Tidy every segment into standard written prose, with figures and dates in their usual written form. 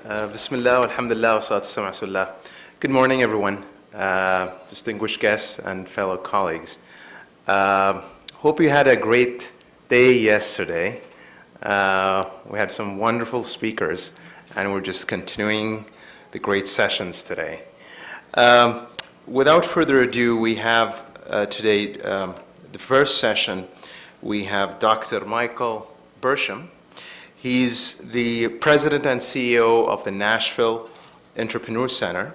Bismillah, alhamdulillah, wa salatu wa rasulullah. Good morning, everyone, distinguished guests and fellow colleagues. Hope you had a great day yesterday. We had some wonderful speakers, and we're just continuing the great sessions today. Without further ado, we have today the first session. We have Dr. Michael Burcham. He's the president and CEO of the Nashville Entrepreneurship Center,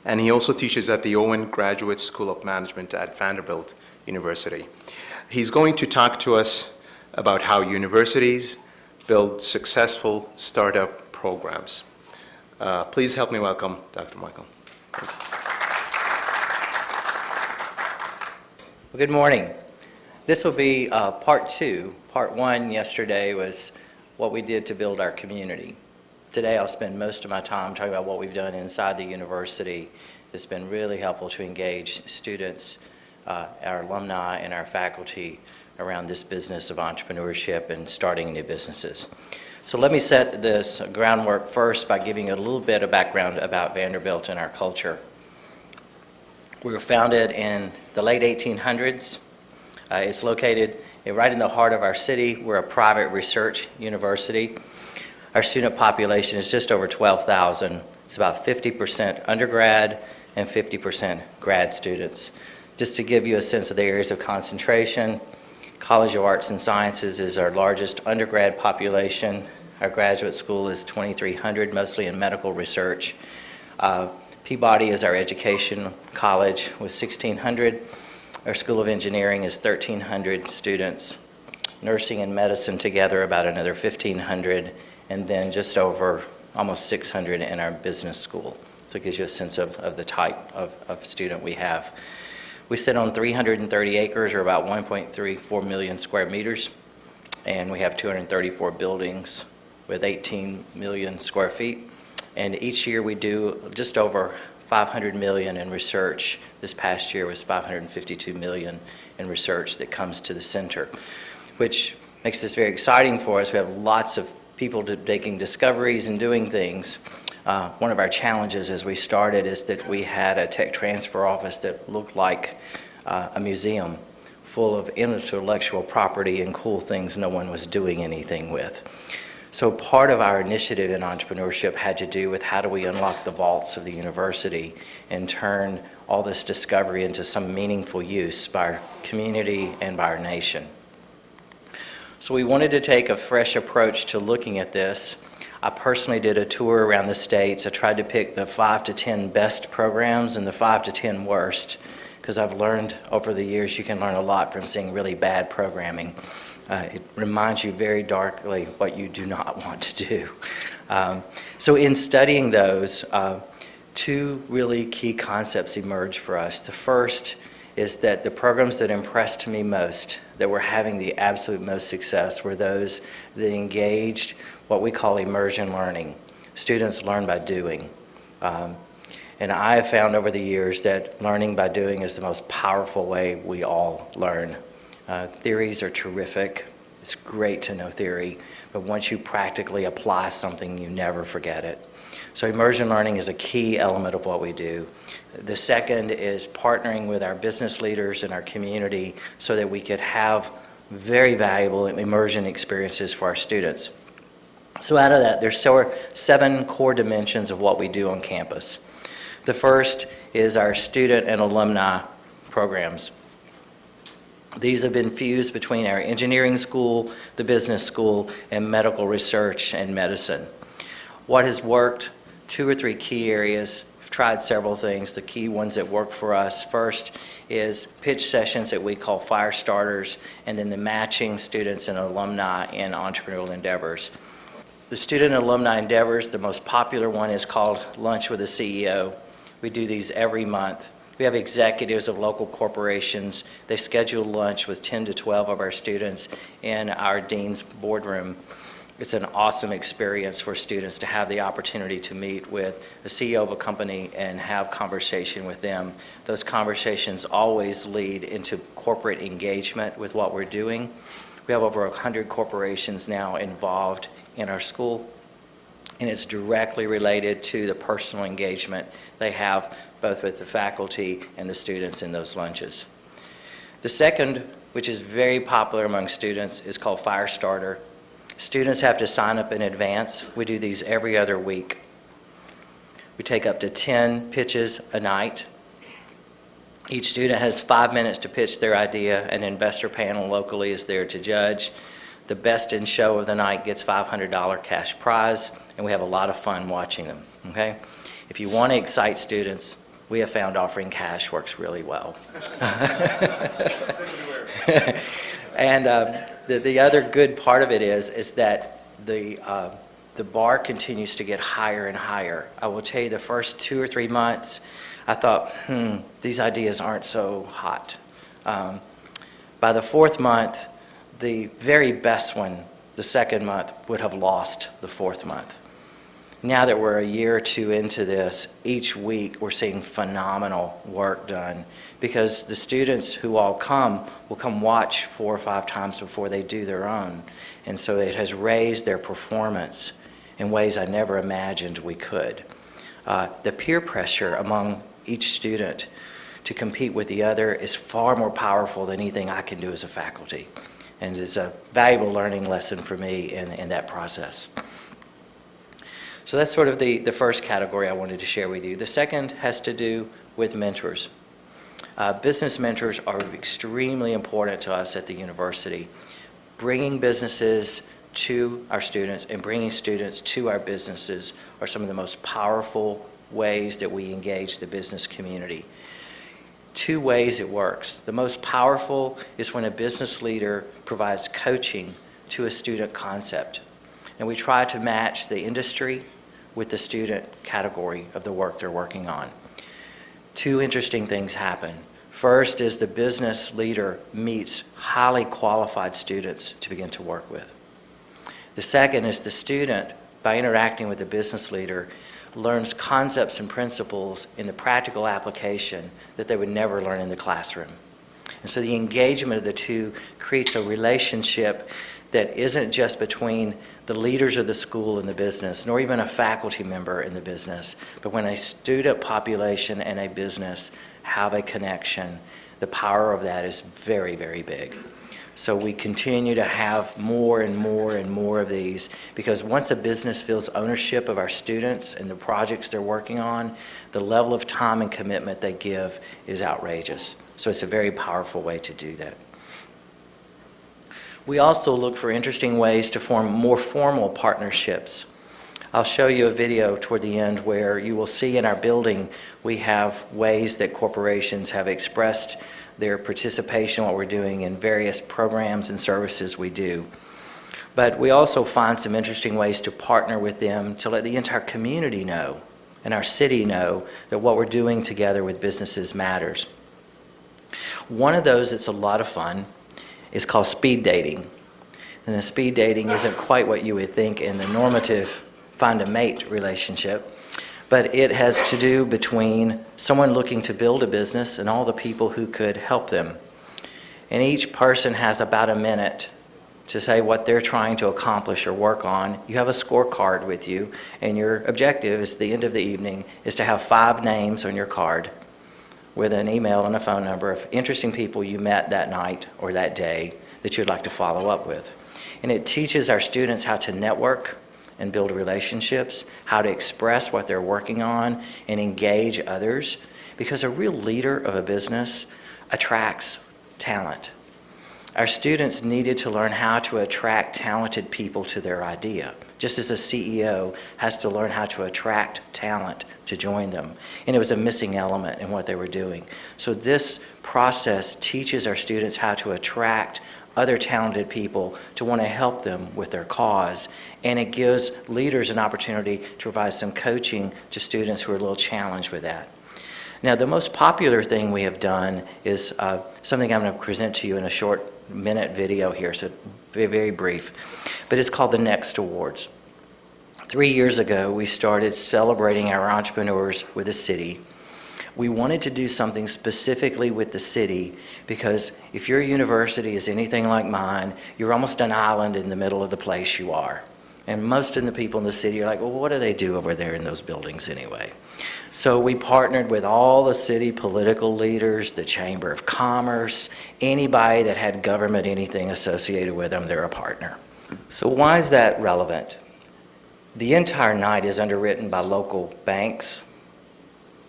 and he also teaches at the Owen Graduate School of Management at Vanderbilt University. He's going to talk to us about how universities build successful startup programs. Please help me welcome Dr. Michael. Well, good morning. This will be part two. Part one yesterday was what we did to build our community. Today I'll spend most of my time talking about what we've done inside the university. It's been really helpful to engage students, our alumni, and our faculty around this business of entrepreneurship and starting new businesses. So let me set this groundwork first by giving a little bit of background about Vanderbilt and our culture. We were founded in the late 1800s. It's located right in the heart of our city. We're a private research university. Our student population is just over 12,000. It's about 50% undergrad and 50% grad students. Just to give you a sense of the areas of concentration, College of Arts and Sciences is our largest undergrad population. Our graduate school is 2,300, mostly in medical research. Peabody is our education college with 1,600. Our School of Engineering is 1,300 students. Nursing and medicine together about another 1,500, and then just over almost 600 in our business school. So it gives you a sense of the type of student we have. We sit on 330 acres, or about 1.34 million square meters, and we have 234 buildings with 18 million square feet. And each year we do just over 500 million in research. This past year was 552 million in research that comes to the center, which makes this very exciting for us. We have lots of people making discoveries and doing things. One of our challenges as we started is that we had a tech transfer office that looked like a museum full of intellectual property and cool things no one was doing anything with. So part of our initiative in entrepreneurship had to do with how do we unlock the vaults of the university and turn all this discovery into some meaningful use by our community and by our nation. So we wanted to take a fresh approach to looking at this. I personally did a tour around the states. I tried to pick the 5 to 10 best programs and the 5 to 10 worst, because I've learned over the years you can learn a lot from seeing really bad programming. It reminds you very darkly what you do not want to do. So in studying those, two really key concepts emerged for us. The first is that the programs that impressed me most, that were having the absolute most success, were those that engaged what we call immersion learning. Students learn by doing. And I have found over the years that learning by doing is the most powerful way we all learn. Theories are terrific. It's great to know theory, but once you practically apply something, you never forget it. So immersion learning is a key element of what we do. The second is partnering with our business leaders in our community so that we could have very valuable immersion experiences for our students. So out of that, there's 7 core dimensions of what we do on campus. The first is our student and alumni programs. These have been fused between our engineering school, the business school, and medical research and medicine. What has worked? 2 or 3 key areas. We've tried several things. The key ones that work for us first is pitch sessions that we call fire starters, and then the matching students and alumni in entrepreneurial endeavors. The student and alumni endeavors, the most popular one is called Lunch with the CEO. We do these every month. We have executives of local corporations. They schedule lunch with 10 to 12 of our students in our dean's boardroom. It's an awesome experience for students to have the opportunity to meet with the CEO of a company and have conversation with them. Those conversations always lead into corporate engagement with what we're doing. We have over 100 corporations now involved in our school. and it's directly related to the personal engagement they have both with the faculty and the students in those lunches. The second, which is very popular among students, is called Firestarter. Students have to sign up in advance. We do these every other week. We take up to 10 pitches a night. Each student has 5 minutes to pitch their idea. An investor panel locally is there to judge. The best in show of the night gets $500 cash prize, and we have a lot of fun watching them, okay? If you want to excite students, we have found offering cash works really well. And the other good part of it is that the bar continues to get higher and higher. I will tell you, the first 2 or 3 months, I thought, these ideas aren't so hot. By the 4th month, the very best one, the 2nd month, would have lost the 4th month. Now that we're a year or 2 into this, each week we're seeing phenomenal work done because the students who all come will come watch 4 or 5 times before they do their own. And so it has raised their performance in ways I never imagined we could. The peer pressure among each student to compete with the other is far more powerful than anything I can do as a faculty. And it's a valuable learning lesson for me in that process. So that's sort of the first category I wanted to share with you. The second has to do with mentors. Business mentors are extremely important to us at the university. Bringing businesses to our students and bringing students to our businesses are some of the most powerful ways that we engage the business community. 2 ways it works. The most powerful is when a business leader provides coaching to a student concept. And we try to match the industry with the student category of the work they're working on. 2 interesting things happen. First is the business leader meets highly qualified students to begin to work with. The second is the student, by interacting with the business leader, learns concepts and principles in the practical application that they would never learn in the classroom. And so the engagement of the 2 creates a relationship that isn't just between the leaders of the school and the business, nor even a faculty member in the business, but when a student population and a business have a connection, the power of that is very, very big. So we continue to have more and more and more of these because once a business feels ownership of our students and the projects they're working on, the level of time and commitment they give is outrageous. So it's a very powerful way to do that. We also look for interesting ways to form more formal partnerships. I'll show you a video toward the end where you will see in our building we have ways that corporations have expressed their participation in what we're doing in various programs and services we do. But we also find some interesting ways to partner with them to let the entire community know and our city know that what we're doing together with businesses matters. One of those that's a lot of fun is called speed dating. And the speed dating isn't quite what you would think in the normative find a mate relationship, but it has to do between someone looking to build a business and all the people who could help them. And each person has about a minute to say what they're trying to accomplish or work on. You have a scorecard with you, and your objective is the end of the evening is to have 5 names on your card with an email and a phone number of interesting people you met that night or that day that you'd like to follow up with. And it teaches our students how to network and build relationships, how to express what they're working on and engage others, because a real leader of a business attracts talent. Our students needed to learn how to attract talented people to their idea, just as a CEO has to learn how to attract talent to join them. And it was a missing element in what they were doing. So this process teaches our students how to attract other talented people to want to help them with their cause. And it gives leaders an opportunity to provide some coaching to students who are a little challenged with that. Now, the most popular thing we have done is something I'm going to present to you in a short minute video here, so very, very brief. But it's called the Next Awards. 3 years ago, we started celebrating our entrepreneurs with the city. We wanted to do something specifically with the city because if your university is anything like mine, you're almost an island in the middle of the place you are. And most of the people in the city are like, well, what do they do over there in those buildings anyway? So we partnered with all the city political leaders, the Chamber of Commerce, anybody that had government, anything associated with them, they're a partner. So why is that relevant? The entire night is underwritten by local banks,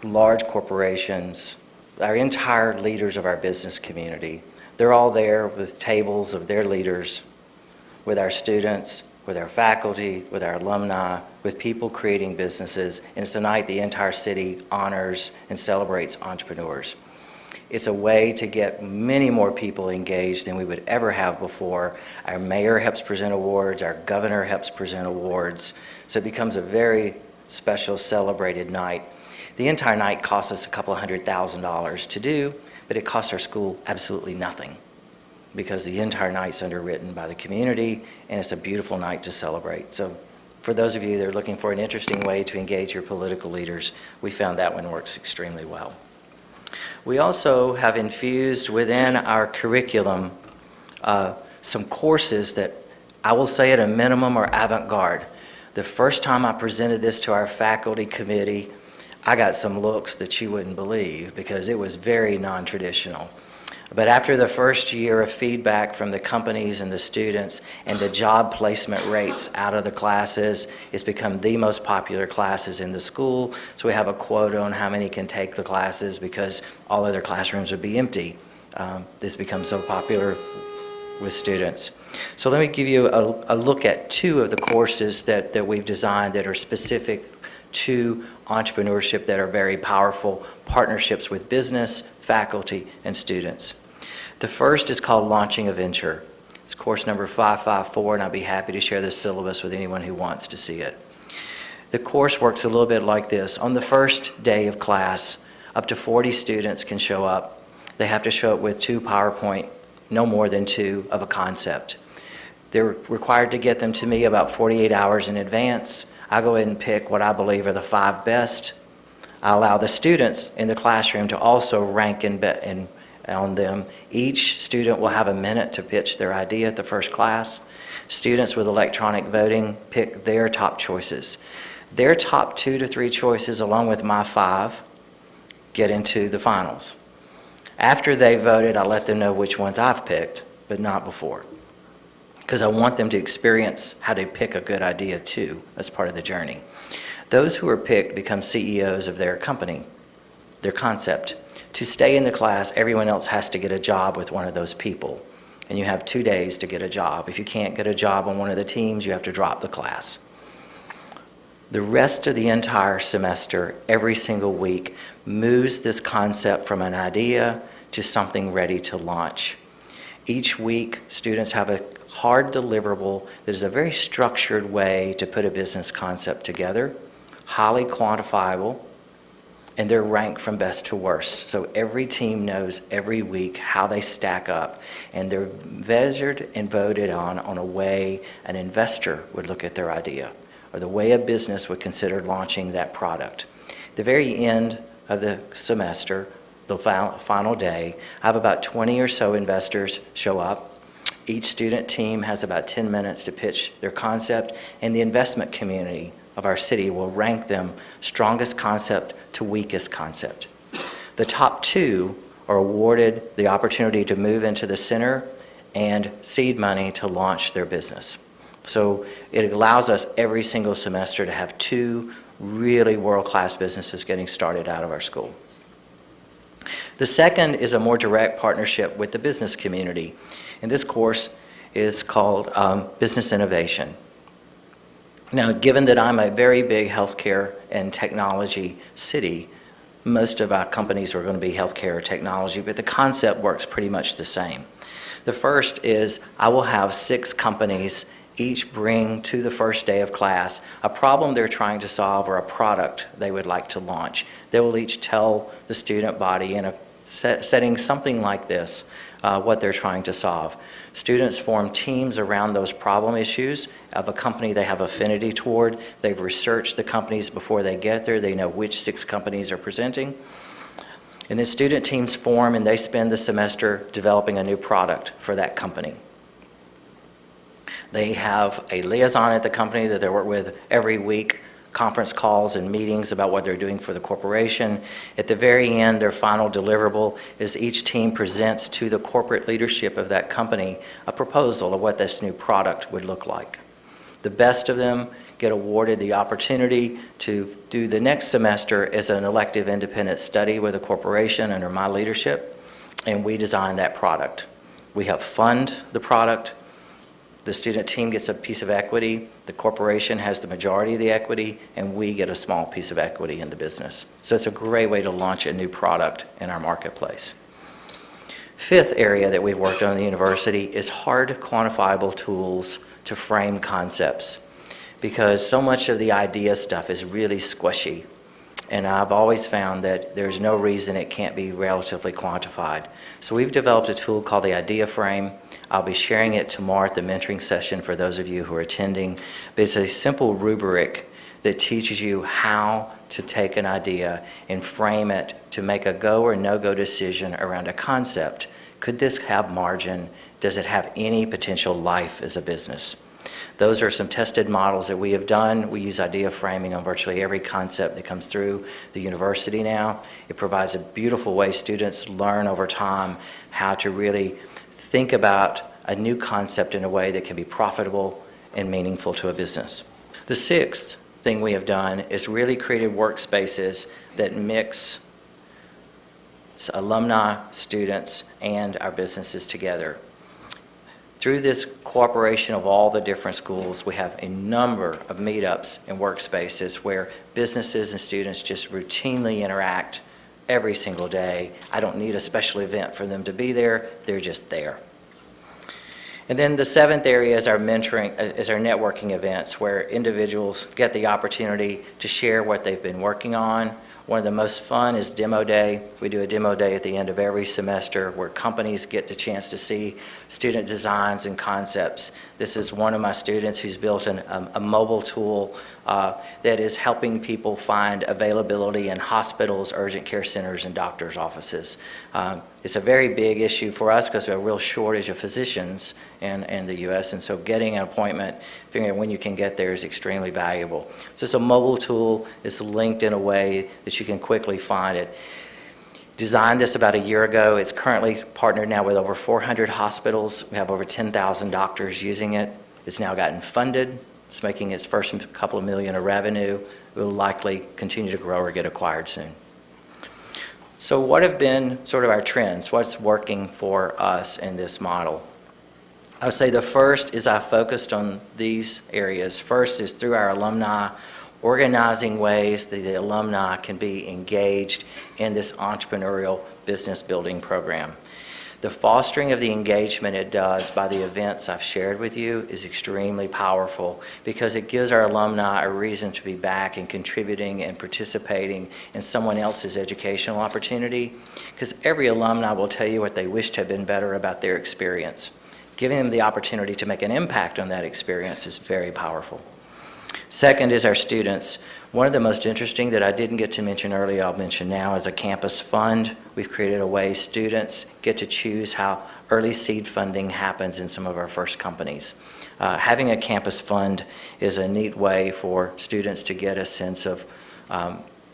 large corporations, our entire leaders of our business community. They're all there with tables of their leaders, with our students, with our faculty, with our alumni, with people creating businesses. And it's the night the entire city honors and celebrates entrepreneurs. It's a way to get many more people engaged than we would ever have before. Our mayor helps present awards, our governor helps present awards. So it becomes a very special, celebrated night. The entire night costs us a couple $100,000 to do, but it costs our school absolutely nothing, because the entire night's underwritten by the community, and it's a beautiful night to celebrate. So for those of you that are looking for an interesting way to engage your political leaders, we found that one works extremely well. We also have infused within our curriculum some courses that I will say at a minimum are avant-garde. The first time I presented this to our faculty committee, I got some looks that you wouldn't believe, because it was very non-traditional. But after the first year of feedback from the companies and the students and the job placement rates out of the classes, it's become the most popular classes in the school. So we have a quota on how many can take the classes, because all other classrooms would be empty. This becomes so popular with students. So let me give you a look at two of the courses that we've designed that are specific to entrepreneurship, that are very powerful partnerships with business, faculty, and students. The first is called Launching a Venture. It's course number 554, and I'd be happy to share this syllabus with anyone who wants to see it. The course works a little bit like this. On the first day of class, up to 40 students can show up. They have to show up with 2 PowerPoint, no more than 2, of a concept. They're required to get them to me about 48 hours in advance. I go ahead and pick what I believe are the 5 best. I allow the students in the classroom to also rank on them. Each student will have a minute to pitch their idea at the first class. Students with electronic voting pick their top choices. Their top 2 to 3 choices, along with my 5, get into the finals. After they voted, I let them know which ones I've picked, but not before, because I want them to experience how to pick a good idea too as part of the journey. Those who are picked become CEOs of their company, their concept. To stay in the class, everyone else has to get a job with one of those people, and you have 2 days to get a job. If you can't get a job on one of the teams, you have to drop the class. The rest of the entire semester, every single week, moves this concept from an idea to something ready to launch. Each week, students have a hard deliverable that is a very structured way to put a business concept together, highly quantifiable, and they're ranked from best to worst. So every team knows every week how they stack up, and they're measured and voted on a way an investor would look at their idea, or the way a business would consider launching that product. At the very end of the semester, the final day, I have about 20 or so investors show up. Each student team has about 10 minutes to pitch their concept, and the investment community of our city will rank them strongest concept to weakest concept. The top 2 are awarded the opportunity to move into the center and seed money to launch their business. So it allows us every single semester to have 2 really world-class businesses getting started out of our school. The second is a more direct partnership with the business community, and this course is called Business Innovation. Now, given that I'm a very big healthcare and technology city, most of our companies are going to be healthcare or technology, but the concept works pretty much the same. The first is I will have 6 companies each bring to the first day of class a problem they're trying to solve or a product they would like to launch. They will each tell the student body in a setting something like this what they're trying to solve. Students form teams around those problem issues of a company they have affinity toward. They've researched the companies before they get there. They know which 6 companies are presenting. And then student teams form, and they spend the semester developing a new product for that company. They have a liaison at the company that they work with every week, conference calls and meetings about what they're doing for the corporation. At the very end, their final deliverable is each team presents to the corporate leadership of that company a proposal of what this new product would look like. The best of them get awarded the opportunity to do the next semester as an elective independent study with a corporation under my leadership, and we design that product. We help fund the product. The student team gets a piece of equity, the corporation has the majority of the equity, and we get a small piece of equity in the business. So it's a great way to launch a new product in our marketplace. Fifth area that we've worked on in the university is hard quantifiable tools to frame concepts, because so much of the idea stuff is really squishy. And I've always found that there's no reason it can't be relatively quantified. So we've developed a tool called the Idea Frame. I'll be sharing it tomorrow at the mentoring session for those of you who are attending. But it's a simple rubric that teaches you how to take an idea and frame it to make a go or no-go decision around a concept. Could this have margin? Does it have any potential life as a business? Those are some tested models that we have done. We use idea framing on virtually every concept that comes through the university now. It provides a beautiful way students learn over time how to really think about a new concept in a way that can be profitable and meaningful to a business. The sixth thing we have done is really created workspaces that mix alumni, students, and our businesses together. Through this cooperation of all the different schools, we have a number of meetups and workspaces where businesses and students just routinely interact every single day. I don't need a special event for them to be there, they're just there. And then the seventh area is our mentoring, is our networking events, where individuals get the opportunity to share what they've been working on. One of the most fun is Demo Day. We do a Demo Day at the end of every semester where companies get the chance to see student designs and concepts. This is one of my students who's built a mobile tool that is helping people find availability in hospitals, urgent care centers, and doctors' offices. It's a very big issue for us because we have a real shortage of physicians in the U.S., and so getting an appointment, figuring out when you can get there is extremely valuable. So it's a mobile tool. It's linked in a way that you can quickly find it. Designed this about a year ago. It's currently partnered now with over 400 hospitals. We have over 10,000 doctors using it. It's now gotten funded. It's making its first couple of million of revenue. It will likely continue to grow or get acquired soon. So what have been sort of our trends? What's working for us in this model? I would say the first is I focused on these areas. First is through our alumni, organizing ways that the alumni can be engaged in this entrepreneurial business building program. The fostering of the engagement it does by the events I've shared with you is extremely powerful because it gives our alumni a reason to be back and contributing and participating in someone else's educational opportunity, because every alumni will tell you what they wished had been better about their experience. Giving them the opportunity to make an impact on that experience is very powerful. Second is our students. One of the most interesting that I didn't get to mention earlier, I'll mention now, is a campus fund. We've created a way students get to choose how early seed funding happens in some of our first companies. Having a campus fund is a neat way for students to get a sense of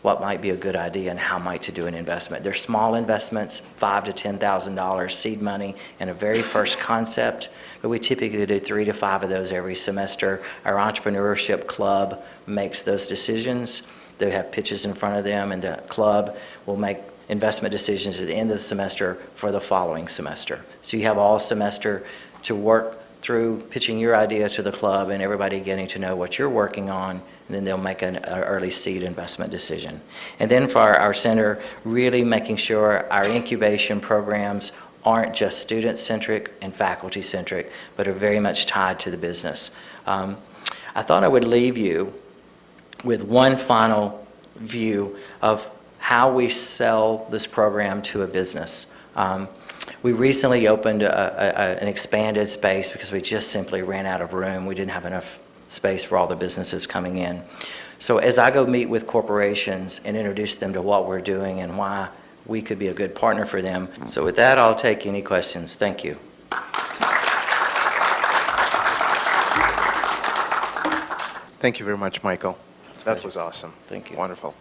what might be a good idea and how might to do an investment. They're small investments, $5,000 to $10,000 seed money in a very first concept, but we typically do 3 to 5 of those every semester. Our entrepreneurship club makes those decisions. They have pitches in front of them, and the club will make investment decisions at the end of the semester for the following semester. So you have all semester to work through pitching your idea to the club and everybody getting to know what you're working on, and then they'll make an early seed investment decision. And then for our center, really making sure our incubation programs aren't just student-centric and faculty-centric, but are very much tied to the business. I thought I would leave you with one final view of how we sell this program to a business. We recently opened an expanded space because we just simply ran out of room. We didn't have enough space for all the businesses coming in. So as I go meet with corporations and introduce them to what we're doing and why we could be a good partner for them. So with that, I'll take any questions. Thank you. Thank you very much, Michael. That was awesome. Thank you. Wonderful.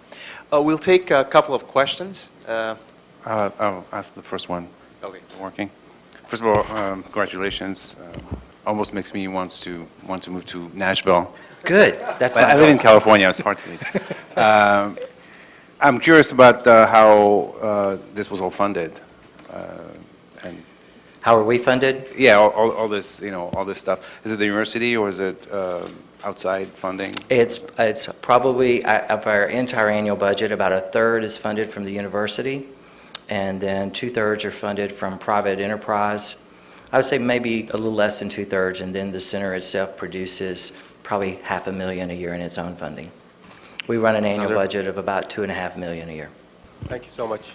We'll take a couple of questions. I'll ask the first one. Okay. Working. First of all, congratulations. Almost makes me want to move to Nashville. Good. That's I live in California. It's hard to leave. I'm curious about how this was all funded. And How are we funded? yeah, all this, all this stuff. Is it the university or is it outside funding? It's probably, of our entire annual budget, about a third is funded from the university, and then 2/3 are funded from private enterprise. I would say maybe a little less than 2/3, and then the center itself produces probably $500,000 a year in its own funding. We run an annual budget of about $2.5 million a year. Thank you so much.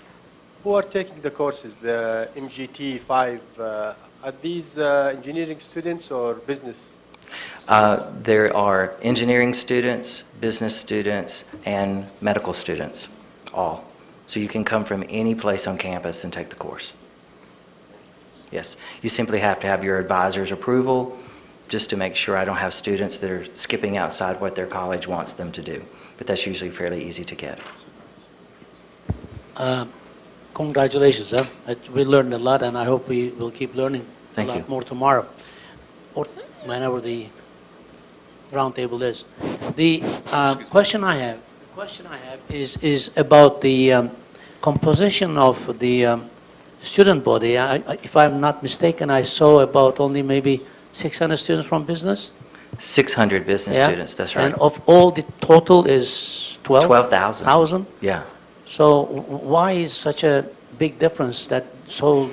Who are taking the courses, the MGT 5? Are these engineering students or business students? There are engineering students, business students, and medical students, all. So you can come from any place on campus and take the course. Yes, you simply have to have your advisor's approval just to make sure I don't have students that are skipping outside what their college wants them to do. But that's usually fairly easy to get. Congratulations, sir. We learned a lot, and I hope we will keep learning Thank a lot you. more tomorrow, or whenever the roundtable is. The question I have is about the composition of the student body. If I'm not mistaken, I saw about only maybe 600 students from business. 600 business Yeah? students, that's right. And of all, the total is 12,000. 1,000? Yeah. So why is such a big difference that so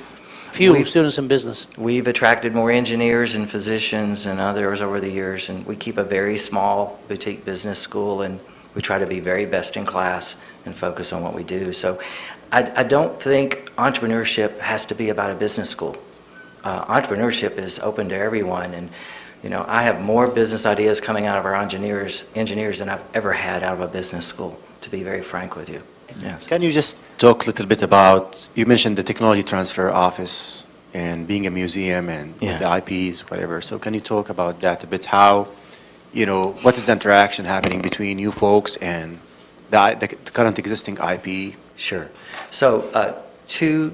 few We've- students in business? We've attracted more engineers and physicians and others over the years, and we keep a very small boutique business school, and we try to be very best in class and focus on what we do. So I don't think entrepreneurship has to be about a business school. Entrepreneurship is open to everyone, and I have more business ideas coming out of our engineers than I've ever had out of a business school, to be very frank with you. Yes. Can you just talk a little bit about, you mentioned the technology transfer office and being a museum and Yes. the IPs, whatever. So can you talk about that a bit? How, what is the interaction happening between you folks and the current existing IP? Sure. So two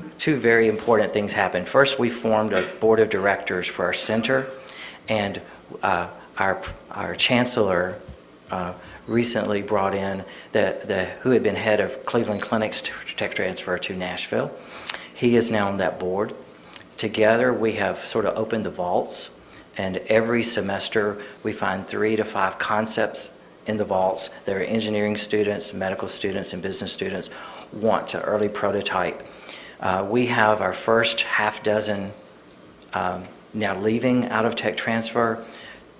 very important things happened. First, we formed a board of directors for our center, and our chancellor recently brought in who had been head of Cleveland Clinic's tech transfer to Nashville. He is now on that board. Together, we have sort of opened the vaults, and every semester we find 3 to 5 concepts in the vaults that are engineering students, medical students, and business students want to early prototype. We have our first half dozen now leaving out of tech transfer.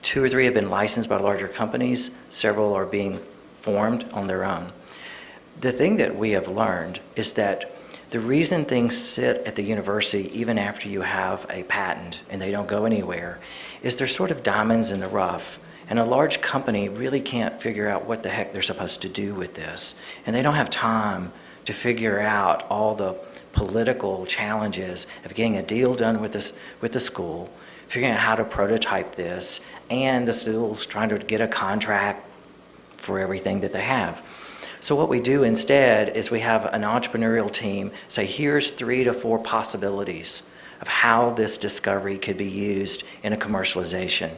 2 or 3 have been licensed by larger companies. Several are being formed on their own. The thing that we have learned is that the reason things sit at the university, even after you have a patent and they don't go anywhere, is they're sort of diamonds in the rough. And a large company really can't figure out what the heck they're supposed to do with this. And they don't have time to figure out all the political challenges of getting a deal done with the school, figuring out how to prototype this, and the school's trying to get a contract for everything that they have. So what we do instead is we have an entrepreneurial team say, here's 3 to 4 possibilities of how this discovery could be used in a commercialization.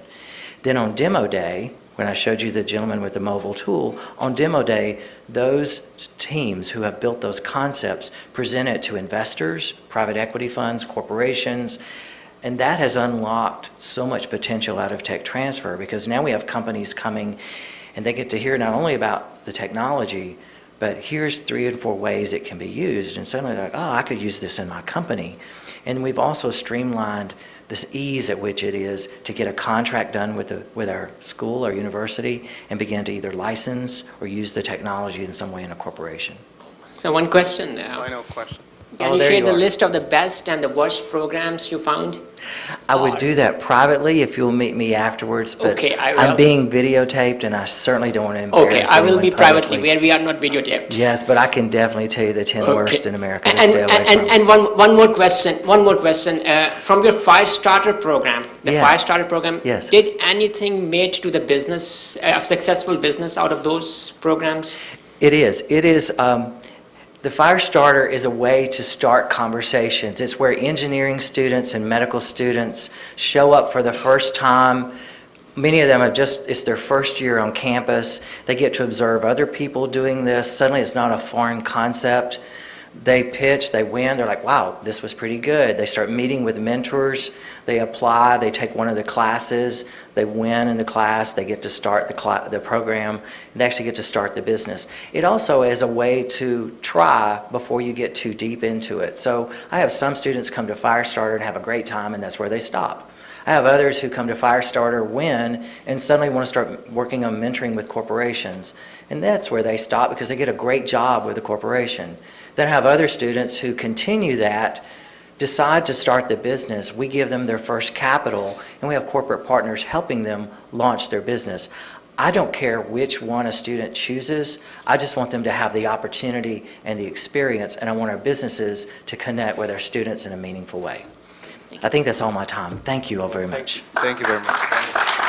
Then on demo day, when I showed you the gentleman with the mobile tool, on demo day, those teams who have built those concepts present it to investors, private equity funds, corporations, and that has unlocked so much potential out of tech transfer, because now we have companies coming and they get to hear not only about the technology, but here's 3 and 4 ways it can be used. And suddenly they're like, oh, I could use this in my company. And we've also streamlined this ease at which it is to get a contract done with our school or university and begin to either license or use the technology in some way in a corporation. So one question. Final question. Can Oh, you there share you the are. list of the best and the worst programs you found? I would do that privately if you'll meet me afterwards, but Okay, I I'm will. being videotaped, and I certainly don't want to embarrass Okay, I will anyone be privately, publicly. where we are not videotaped. Yes, but I can definitely tell you the 10 worst Okay. in America to stay away from. And one more question, from your Fire Starter program, the Yes. Fire Starter program, Yes. did anything made to the business, successful business out of those programs? It is. The Fire Starter is a way to start conversations. It's where engineering students and medical students show up for the first time. Many of them it's their first year on campus. They get to observe other people doing this. Suddenly it's not a foreign concept. They pitch, they win, they're like, wow, this was pretty good. They start meeting with mentors, they apply, they take one of the classes, they win in the class, they get to start the program, and they actually get to start the business. It also is a way to try before you get too deep into it. So I have some students come to Firestarter and have a great time, and that's where they stop. I have others who come to Firestarter, win, and suddenly want to start working on mentoring with corporations. And that's where they stop because they get a great job with a corporation. Then I have other students who continue that, decide to start the business. We give them their first capital, and we have corporate partners helping them launch their business. I don't care which one a student chooses. I just want them to have the opportunity and the experience, and I want our businesses to connect with our students in a meaningful way. I think that's all my time. Thank you all very much. Thank you very much.